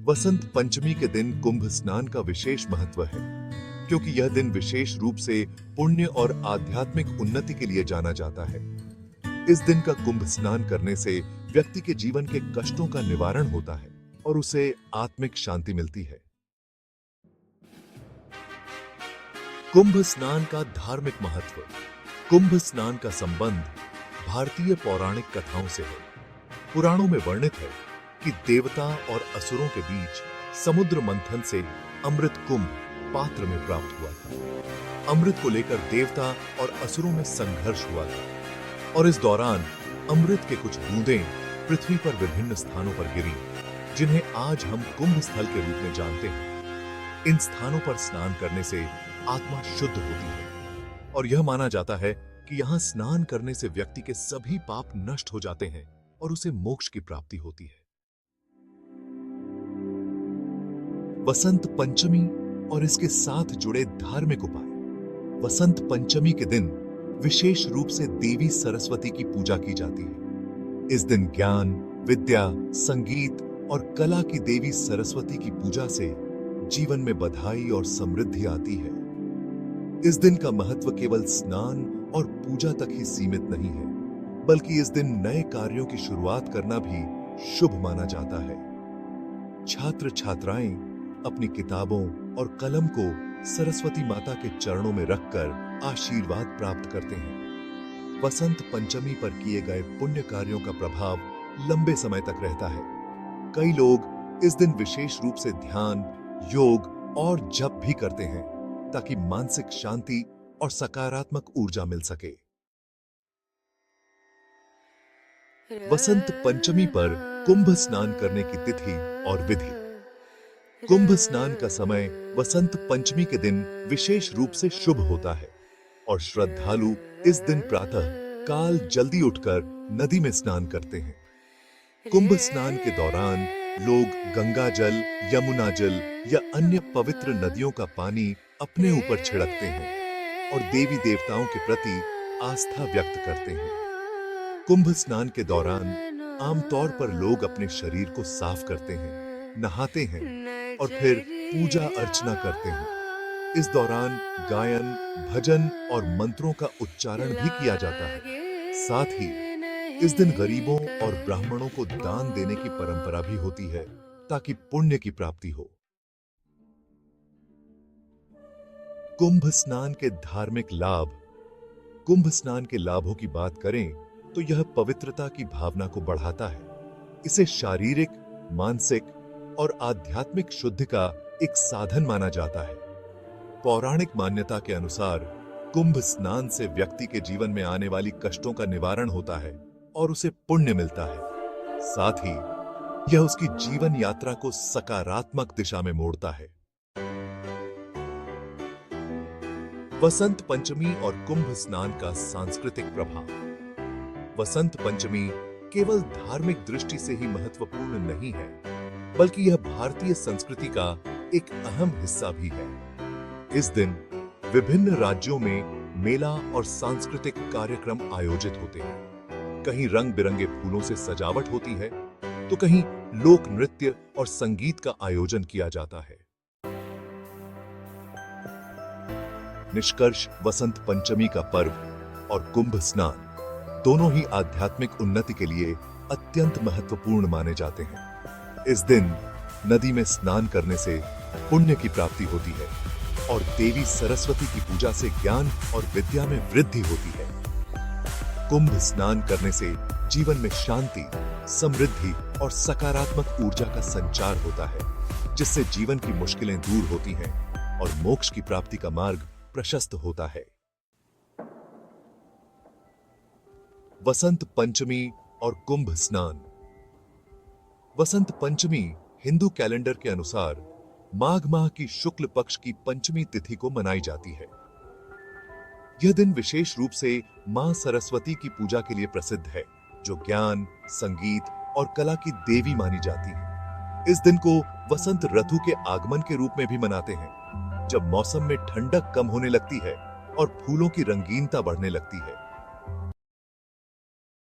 वसंत पंचमी के दिन कुंभ स्नान का विशेष महत्व है, क्योंकि यह दिन विशेष रूप से पुण्य और आध्यात्मिक उन्नति के लिए जाना जाता है। इस दिन का कुंभ स्नान करने से व्यक्ति के जीवन के कष्टों का निवारण होता है और उसे आत्मिक शांति मिलती है। कुंभ स्नान का धार्मिक महत्व। कुंभ स्नान का संबंध भारतीय पौराणिक कथाओं से है। पुराणों में वर्णित है कि देवता और असुरों के बीच समुद्र मंथन से अमृत कुंभ पात्र में प्राप्त हुआ था। अमृत को लेकर देवता और असुरों में संघर्ष हुआ था और इस दौरान अमृत के कुछ बूंदें पृथ्वी पर विभिन्न स्थानों पर गिरी, जिन्हें आज हम कुंभ स्थल के रूप में जानते हैं। इन स्थानों पर स्नान करने से आत्मा शुद्ध होती है और यह माना जाता है कि यहां स्नान करने से व्यक्ति के सभी पाप नष्ट हो जाते हैं और उसे मोक्ष की प्राप्ति होती है। वसंत पंचमी और इसके साथ जुड़े धार्मिक उपाय। वसंत पंचमी के दिन विशेष रूप से देवी सरस्वती की पूजा की जाती है। इस दिन ज्ञान, विद्या, संगीत और कला की देवी सरस्वती की पूजा से जीवन में बधाई और समृद्धि आती है। इस दिन का महत्व केवल स्नान और पूजा तक ही सीमित नहीं है, बल्कि इस दिन नए कार्यों की शुरुआत करना भी शुभ माना जाता है। छात्र छात्राएं अपनी किताबों और कलम को सरस्वती माता के चरणों में रखकर आशीर्वाद प्राप्त करते हैं। वसंत पंचमी पर किए गए पुण्य कार्यों का प्रभाव लंबे समय तक रहता है। कई लोग इस दिन विशेष रूप से ध्यान, योग और जप भी करते हैं ताकि मानसिक शांति और सकारात्मक ऊर्जा मिल सके। वसंत पंचमी पर कुंभ स्नान करने की तिथि और विधि। कुंभ स्नान का समय वसंत पंचमी के दिन विशेष रूप से शुभ होता है और श्रद्धालु इस दिन प्रातः काल जल्दी उठकर नदी में स्नान करते हैं। कुंभ स्नान के दौरान लोग गंगा जल, यमुना जल या अन्य पवित्र नदियों का पानी अपने ऊपर छिड़कते हैं और देवी देवताओं के प्रति आस्था व्यक्त करते हैं। कुंभ स्नान के दौरान आमतौर पर लोग अपने शरीर को साफ करते हैं, नहाते हैं और फिर पूजा अर्चना करते हैं। इस दौरान गायन, भजन और मंत्रों का उच्चारण भी किया जाता है। साथ ही इस दिन गरीबों और ब्राह्मणों को दान देने की परंपरा भी होती है ताकि पुण्य की प्राप्ति हो। कुंभ स्नान के धार्मिक लाभ। कुंभ स्नान के लाभों की बात करें तो यह पवित्रता की भावना को बढ़ाता है। इसे शारीरिक, मानसिक और आध्यात्मिक शुद्धि का एक साधन माना जाता है। पौराणिक मान्यता के अनुसार कुंभ स्नान से व्यक्ति के जीवन में आने वाली कष्टों का निवारण होता है और उसे पुण्य मिलता है। साथ ही यह उसकी जीवन यात्रा को सकारात्मक दिशा में मोड़ता है। वसंत पंचमी और कुंभ स्नान का सांस्कृतिक प्रभाव। वसंत पंचमी केवल धार्मिक दृष्टि से ही महत्वपूर्ण नहीं है, बल्कि यह भारतीय संस्कृति का एक अहम हिस्सा भी है। इस दिन विभिन्न राज्यों में मेला और सांस्कृतिक कार्यक्रम आयोजित होते हैं। कहीं रंग बिरंगे फूलों से सजावट होती है, तो कहीं लोक नृत्य और संगीत का आयोजन किया जाता है। निष्कर्ष, वसंत पंचमी का पर्व और कुंभ स्नान दोनों ही आध्यात्मिक उन्नति के लिए अत्यंत महत्वपूर्ण माने जाते हैं। इस दिन नदी में स्नान करने से पुण्य की प्राप्ति होती है और देवी सरस्वती की पूजा से ज्ञान और विद्या में वृद्धि होती है। कुंभ स्नान करने से जीवन में शांति, समृद्धि और सकारात्मक ऊर्जा का संचार होता है, जिससे जीवन की मुश्किलें दूर होती हैं और मोक्ष की प्राप्ति का मार्ग प्रशस्त होता है। वसंत पंचमी और कुंभ स्नान। वसंत पंचमी हिंदू कैलेंडर के अनुसार माघ माह की शुक्ल पक्ष की पंचमी तिथि को मनाई जाती है। यह दिन विशेष रूप से मां सरस्वती की पूजा के लिए प्रसिद्ध है, जो ज्ञान, संगीत और कला की देवी मानी जाती है। इस दिन को वसंत ऋतु के आगमन के रूप में भी मनाते हैं, जब मौसम में ठंडक कम होने लगती है और फूलों की रंगीनता बढ़ने लगती है।